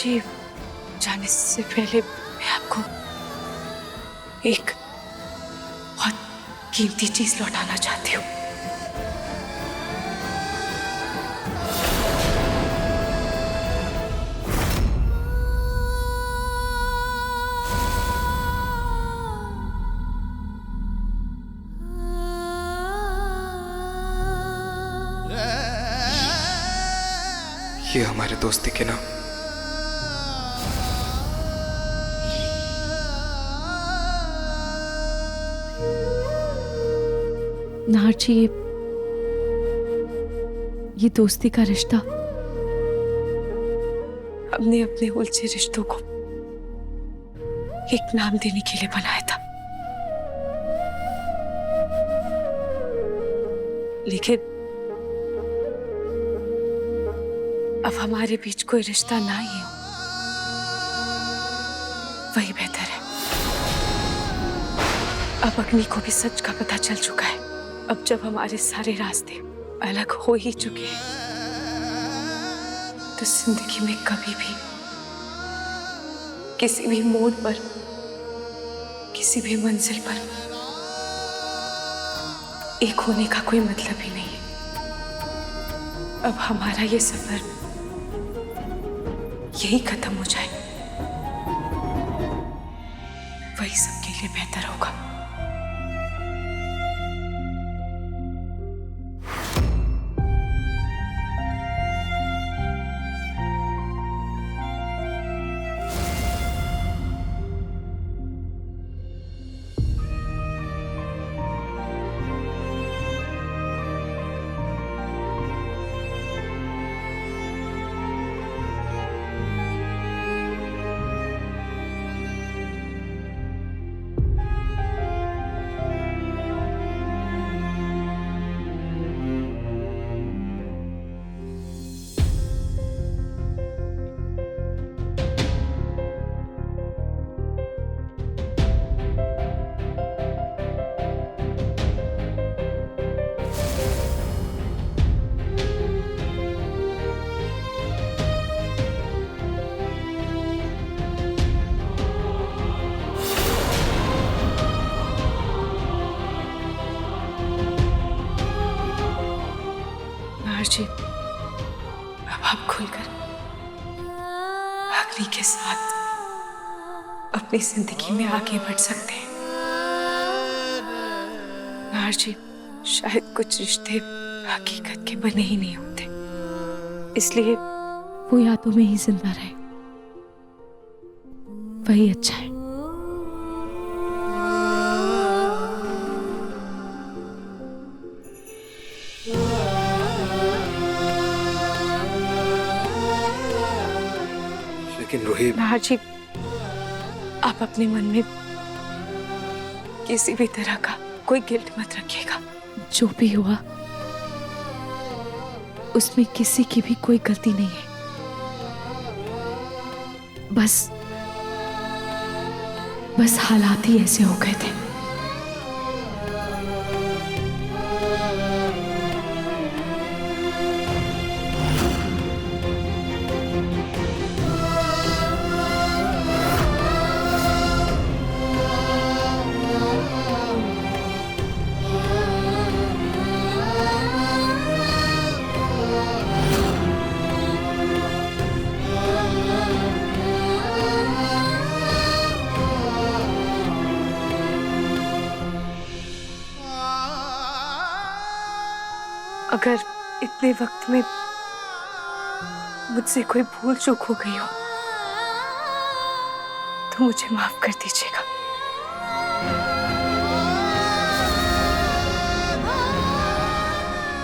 जी, जाने से पहले मैं आपको एक बहुत कीमती चीज लौटाना चाहती हूँ। ये हमारे दोस्ती के नाम। नाहर जी, ये दोस्ती का रिश्ता हमने अपने उलझे रिश्तों को एक नाम देने के लिए बनाया था, लेकिन अब हमारे बीच कोई रिश्ता ना ही हो, वही बेहतर है। अब अग्नि को भी सच का पता चल चुका है। अब जब हमारे सारे रास्ते अलग हो ही चुके हैं, तो जिंदगी में कभी भी किसी भी मोड़ पर, किसी भी मंजिल पर एक होने का कोई मतलब ही नहीं है। अब हमारा ये सफर यही खत्म हो जाए, वही सबके लिए बेहतर होगा। जी, अब आप खुलकर अग्नि के साथ अपनी जिंदगी में आगे बढ़ सकते हैं। नाहर जी, शायद कुछ रिश्ते हकीकत के बने ही नहीं होते, इसलिए वो यादों में ही जिंदा रहे, वही अच्छा है। लेकिन रूही, नाहर जी, आप अपने मन में किसी भी तरह का कोई गिल्ट मत रखिएगा। जो भी हुआ उसमें किसी की भी कोई गलती नहीं है। बस हालात ही ऐसे हो गए थे। अगर इतने वक्त में मुझसे कोई भूल चूक हो गई हो तो मुझे माफ कर दीजिएगा।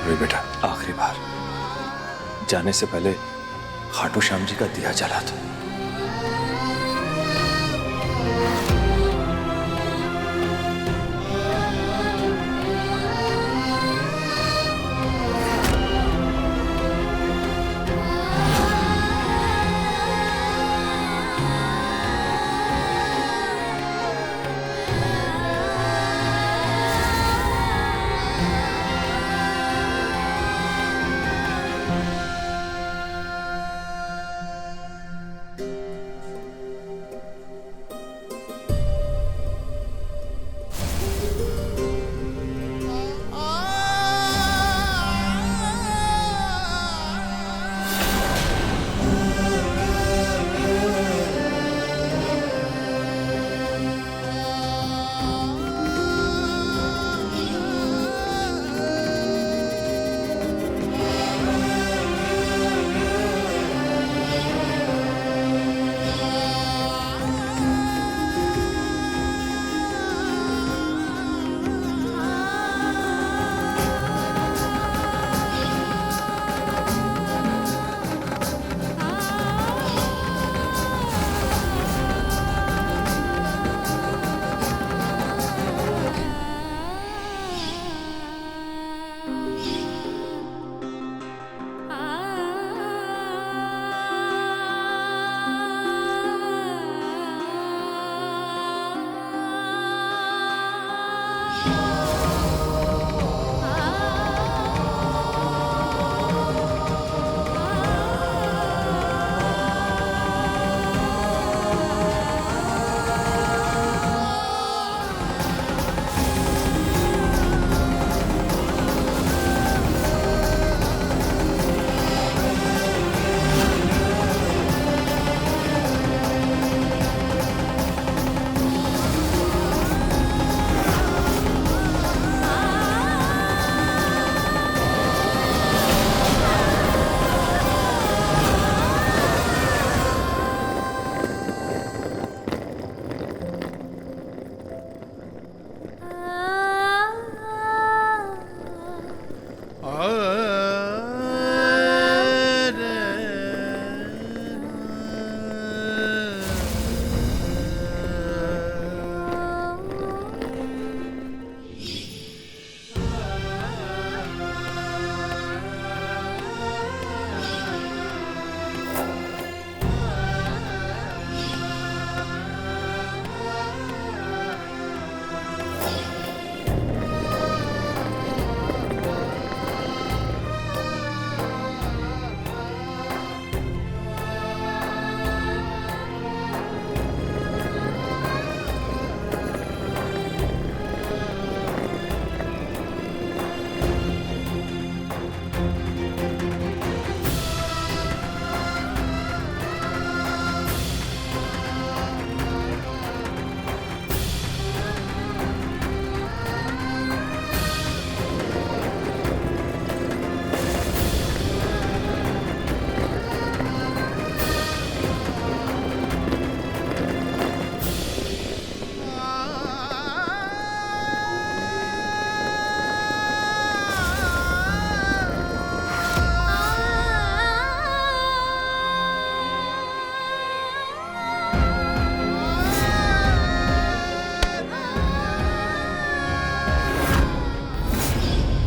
अरे बेटा, आखिरी बार जाने से पहले खाटू श्याम जी का दिया जला दो।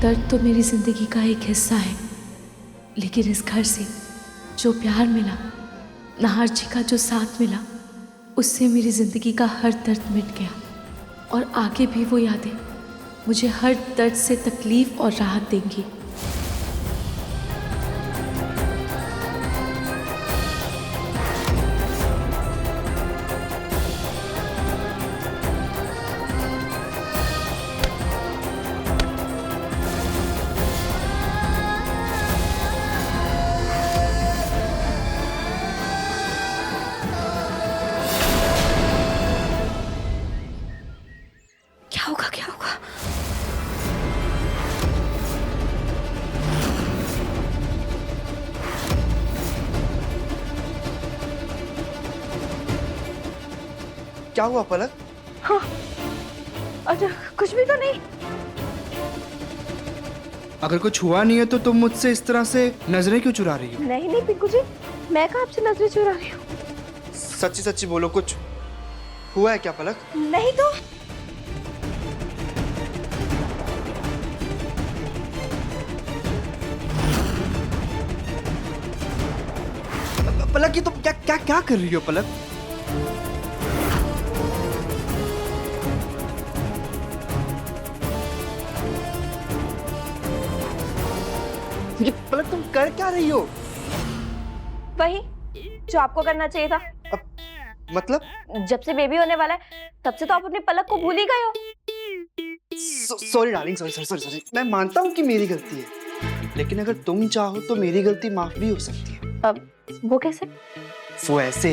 दर्द तो मेरी जिंदगी का एक हिस्सा है, लेकिन इस घर से जो प्यार मिला, नाहर जी का जो साथ मिला, उससे मेरी जिंदगी का हर दर्द मिट गया। और आगे भी वो यादें मुझे हर दर्द से तकलीफ और राहत देंगी। क्या होगा, क्या होगा? क्या हुआ पलक? हाँ, अच्छा कुछ भी तो नहीं। अगर कुछ हुआ नहीं है तो तुम मुझसे इस तरह से नजरें क्यों चुरा रही हो? नहीं नहीं पिंकू जी, मैं कहाँ आपसे नजरें चुरा रही हूँ। सच्ची सच्ची बोलो, कुछ हुआ है क्या पलक? नहीं तो। पलक ये तुम क्या क्या क्या कर रही हो पलक? ये पलक तुम कर क्या रही हो? वही जो आपको करना चाहिए था। मतलब? जब से बेबी होने वाला है तब से तो आप अपनी पलक को भूल ही गए हो। Sorry darling, sorry. मैं मानता हूँ कि मेरी गलती है, लेकिन अगर तुम चाहो तो मेरी गलती माफ भी हो सकती है। अब वो कैसे? वो ऐसे,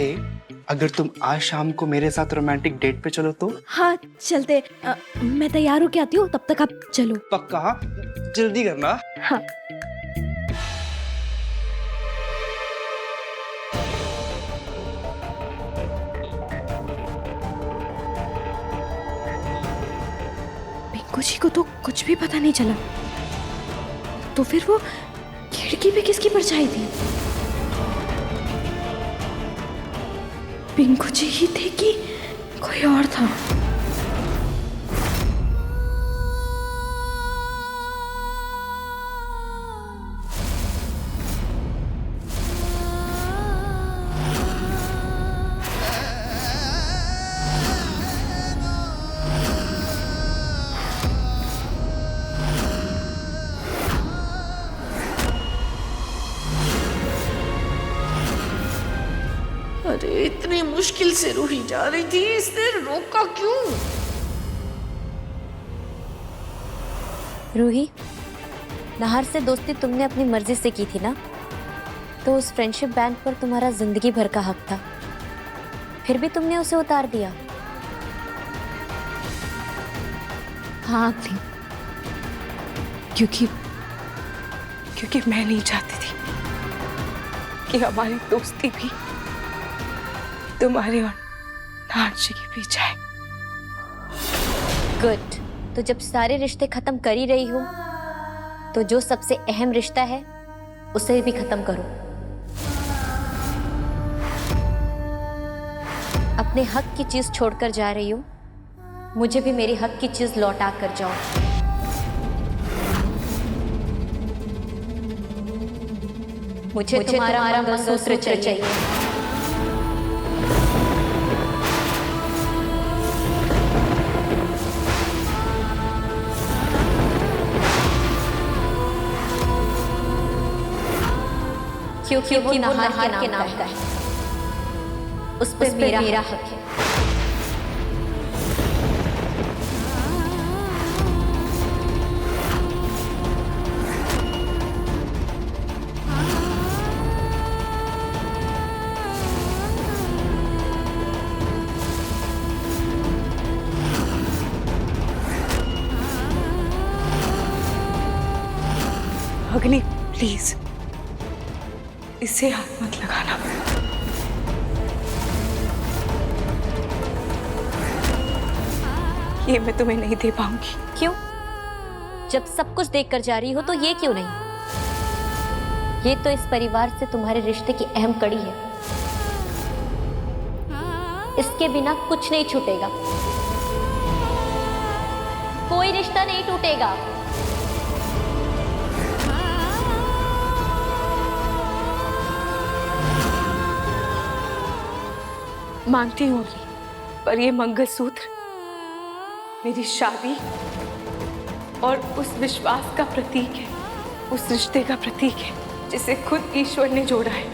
अगर तुम आज शाम को मेरे साथ रोमांटिक डेट पे चलो तो। हाँ चलते। मैं तैयार होके आती हूँ, तब तक आप चलो। पक्का? जल्दी करना। हाँ। पिंकू जी को तो कुछ भी पता नहीं चला, तो फिर वो खिड़की पे किसकी परछाई थी? पिंकू जी ही थे कि कोई और था? अरे इतनी मुश्किल से रूही जा रही थी, इसने रोका क्यों? रूही, नाहर से दोस्ती तुमने अपनी मर्जी से की थी ना, तो उस फ्रेंडशिप बैंड पर तुम्हारा जिंदगी भर का हक था, फिर भी तुमने उसे उतार दिया। हाँ थी, क्योंकि मैं नहीं चाहती थी कि हमारी दोस्ती भी तुम्हारे और नाहर जी के बीच आए। गुड। तो जब सारे रिश्ते खत्म कर ही रही हो, तो जो सबसे अहम रिश्ता है उसे भी खत्म करो। अपने हक की चीज छोड़कर जा रही हो, मुझे भी मेरी हक की चीज लौटा कर जाओ। मुझे तुम्हारा मंगलसूत्र चाहिए। क्योंकि वो नाहर के नाम का है, उस पर मेरा हक है। अग्नि प्लीज इसे हाथ मत लगाना। ये मैं तुम्हें नहीं दे पाऊंगी। क्यों? जब सब कुछ देख कर जा रही हो तो ये क्यों नहीं? ये तो इस परिवार से तुम्हारे रिश्ते की अहम कड़ी है। इसके बिना कुछ नहीं छूटेगा, कोई रिश्ता नहीं टूटेगा। मानती हूँ अग्नि, पर ये मंगलसूत्र मेरी शादी और उस विश्वास का प्रतीक है, उस रिश्ते का प्रतीक है जिसे खुद ईश्वर ने जोड़ा है।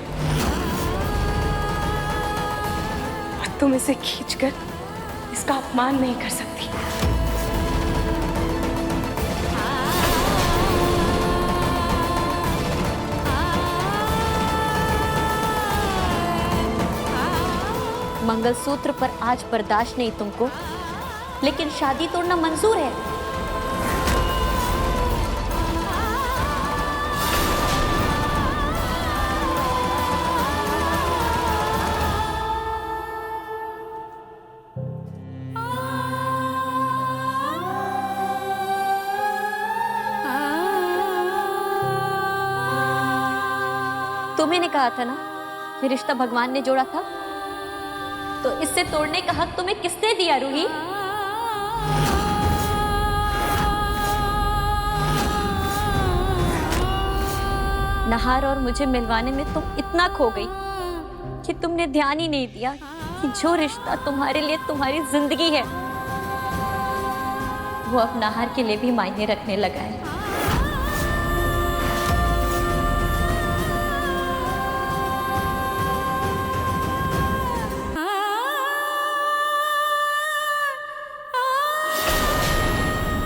और तुम इसे खींचकर इसका अपमान नहीं कर सकती। मंगलसूत्र पर आज बर्दाश्त नहीं तुमको, लेकिन शादी तोड़ना मंजूर है। तुम्ही ने कहा था ना ये रिश्ता भगवान ने जोड़ा था, तो इससे तोड़ने का हक तुम्हें किसने दिया रूही? नहार और मुझे मिलवाने में तुम इतना खो गई कि तुमने ध्यान ही नहीं दिया कि जो रिश्ता तुम्हारे लिए तुम्हारी जिंदगी है वो अब नहार के लिए भी मायने रखने लगा है।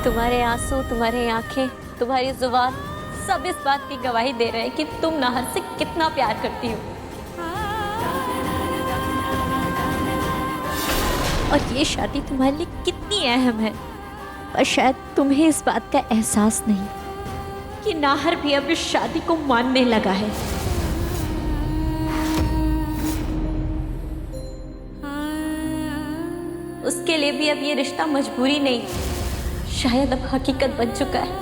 तुम्हारे आंसू, तुम्हारी आंखें, तुम्हारी जुबान सब इस बात की गवाही दे रहे हैं कि तुम नाहर से कितना प्यार करती हो। और ये शादी तुम्हारे लिए कितनी अहम है, पर शायद तुम्हें इस बात का एहसास नहीं कि नाहर भी अब इस शादी को मानने लगा है। उसके लिए भी अब ये रिश्ता मजबूरी नहीं, शायद अब हकीकत बन चुका है।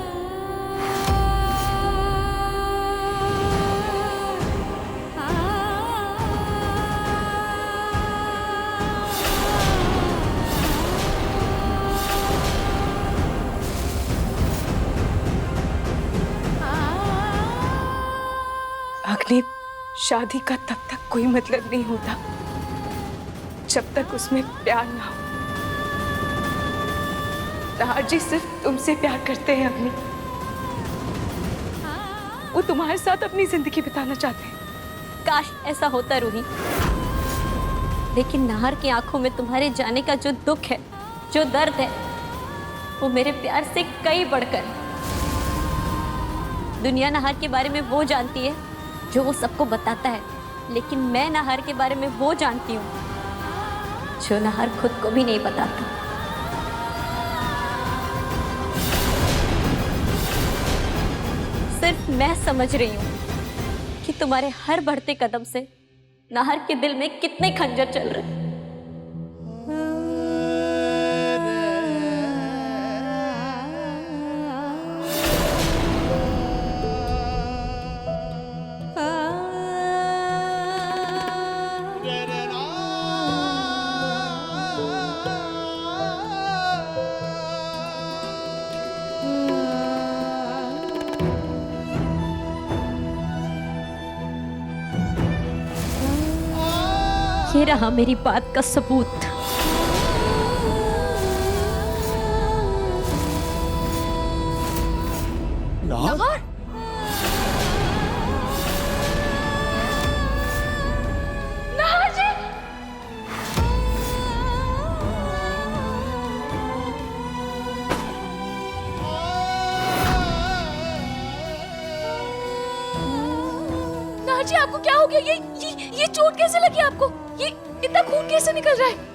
अग्नि, शादी का तब तक कोई मतलब नहीं होता जब तक उसमें प्यार ना हो। नहार जी सिर्फ तुमसे प्यार करते हैं अग्नि। वो तुम्हारे साथ अपनी जिंदगी बिताना चाहते हैं। काश ऐसा होता रूही, लेकिन नाहर की आंखों में तुम्हारे जाने का जो दुख है, जो दर्द है, वो मेरे प्यार से कई बढ़कर है। दुनिया नाहर के बारे में वो जानती है जो वो सबको बताता है, लेकिन मैं नाहर के बारे में वो जानती हूँ जो नाहर खुद को भी नहीं बताता। सिर्फ मैं समझ रही हूँ कि तुम्हारे हर बढ़ते कदम से नाहर के दिल में कितने खंजर चल रहे हैं। ये रहा मेरी बात का सबूत। नाहर? नाहर जी! नाहर जी, आपको क्या हो गया? ये चोट कैसे लगी आपको? ये इतना खून कैसे निकल रहा है?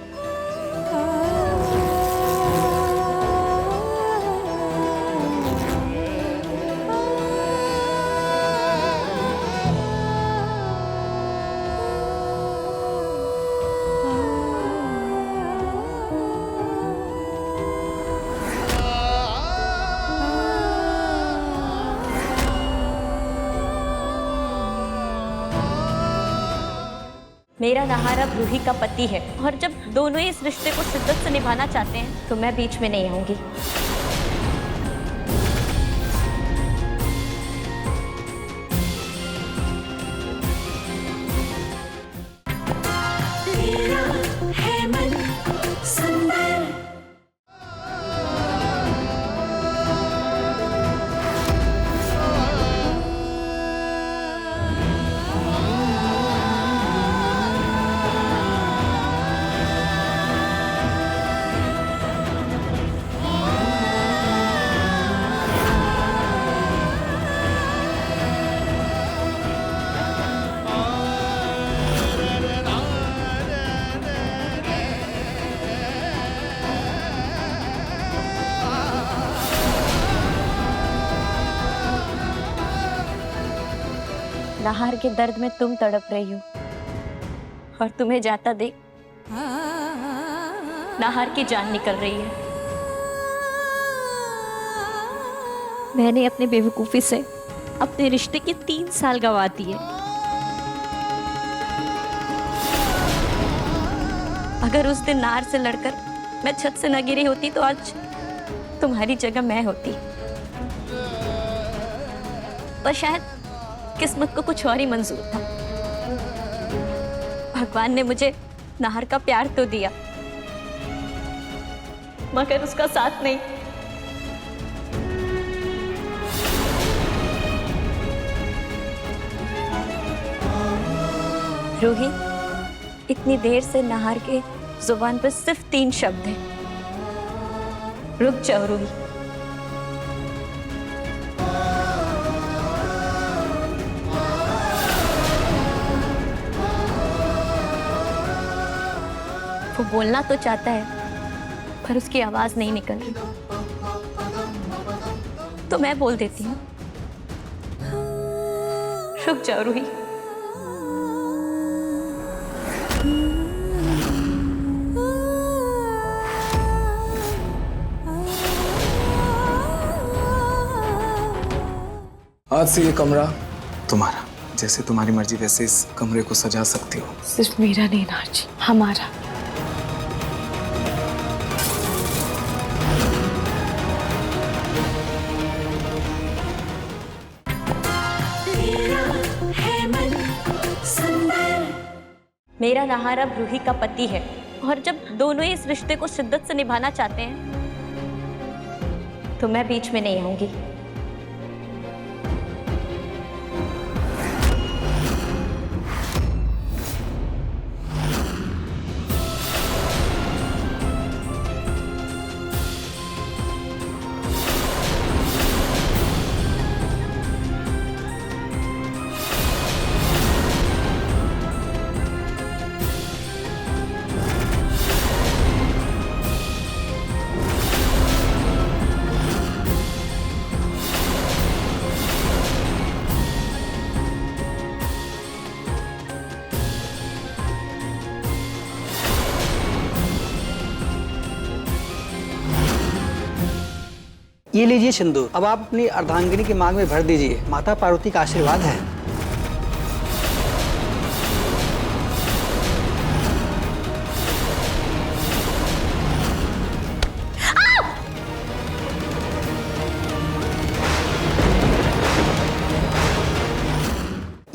मेरा नाहर अब रूही का पति है, और जब दोनों ही इस रिश्ते को शिद्दत से निभाना चाहते हैं तो मैं बीच में नहीं आऊंगी। नाहर के दर्द में तुम तड़प रही हो और तुम्हें जाता देख नाहर की जान निकल रही है। मैंने अपने बेवकूफी से अपने रिश्ते के 3 साल गंवा दिए। अगर उस दिन नाहर से लड़कर मैं छत से न गिरी होती तो आज तुम्हारी जगह मैं होती। पर शायद किस्मत को कुछ और ही मंजूर था। भगवान ने मुझे नाहर का प्यार तो दिया मगर उसका साथ नहीं। रूही, इतनी देर से नाहर के जुबान पर सिर्फ 3 शब्द हैं। रुक जाओ रूही। वो बोलना तो चाहता है पर उसकी आवाज नहीं निकल रही, तो मैं बोल देती हूँ। रुक जाओ रूही। आज से ये कमरा तुम्हारा। जैसे तुम्हारी मर्जी वैसे इस कमरे को सजा सकती हो। सिर्फ मेरा नहीं नाहर जी, हमारा। मेरा नाहर अब रूही का पति है और जब दोनों ही इस रिश्ते को शिद्दत से निभाना चाहते हैं तो मैं बीच में नहीं आऊंगी। ये लीजिए सिंदूर, अब आप अपनी अर्धांगिनी की मांग में भर दीजिए। माता पार्वती का आशीर्वाद है।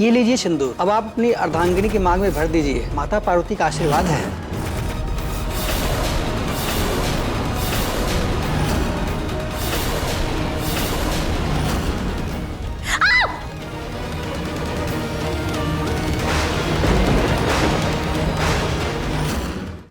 ये लीजिए सिंदूर, अब आप अपनी अर्धांगिनी की मांग में भर दीजिए। माता पार्वती का आशीर्वाद है।